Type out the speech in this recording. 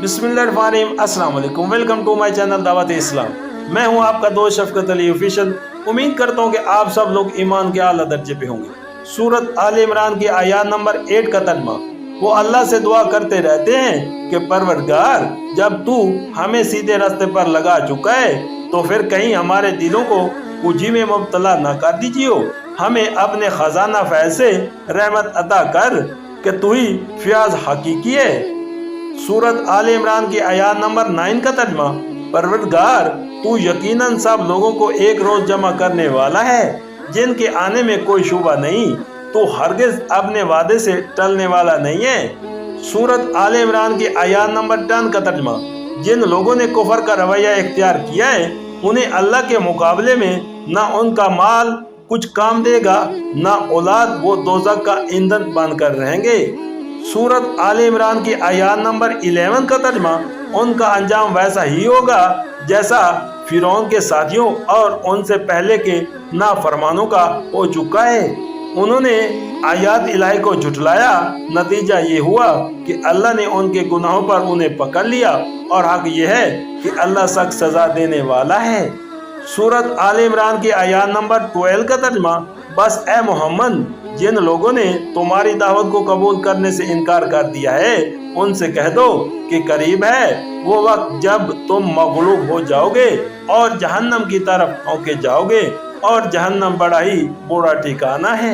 बिस्मिल्लाहिर्रहमानिर्रहीम, अस्सलाम वालेकुम। वेलकम टू माय चैनल दावत इस्लाम। मैं हूं आपका दोस्त शफकत अली ऑफिशियल। उम्मीद करता हूं कि आप सब लोग ईमान के आला दर्जे पे होंगे। सूरत आल इमरान की आयत नंबर 8 का तर्जुमा, वो अल्लाह से दुआ करते रहते हैं कि परवरदिगार, जब तू हमें सीधे रास्ते पर लगा चुका है तो फिर कहीं हमारे दिलों को पूंजी में मुब्तला न कर दीजिए। हमें अपने खजाना फैज से रहमत अता कर कि तू ही फियाज हकीकी है। सूरत आल इमरान की आयत नंबर 9 का तर्जुमा, परवरदिगार, तू यकीनन सब लोगों को एक रोज जमा करने वाला है जिनके आने में कोई शुबा नहीं। तू हरगिज अपने वादे से टलने वाला नहीं है। सूरत आल इमरान की आयत नंबर 10 का तर्जुमा, जिन लोगों ने कुफर का रवैया इख्तियार किया है उन्हें अल्लाह के मुकाबले में ना उनका माल कुछ काम देगा, ना औलाद, वो दोज़ख का ईंधन बनकर रहेंगे। सूरत आल इमरान की आयत नंबर 11 का तर्जुमा, उनका अंजाम वैसा ही होगा जैसा फिरौन के साथियों और उनसे पहले के नाफरमानों का हो चुका है। उन्होंने आयत इलाही को झुटलाया। नतीजा ये हुआ कि अल्लाह ने उनके गुनाहों पर उन्हें पकड़ लिया और हक ये है कि अल्लाह सख्त सजा देने वाला है। सूरत आल इमरान की आयत नंबर 12 का तर्जुमा, बस ए मोहम्मद, जिन लोगों ने तुम्हारी दावत को कबूल करने से इनकार कर दिया है उनसे कह दो कि करीब है वो वक्त जब तुम मगलूब हो जाओगे और जहन्नम की तरफ होके जाओगे, और जहन्नम बड़ा ही बुरा ठिकाना है।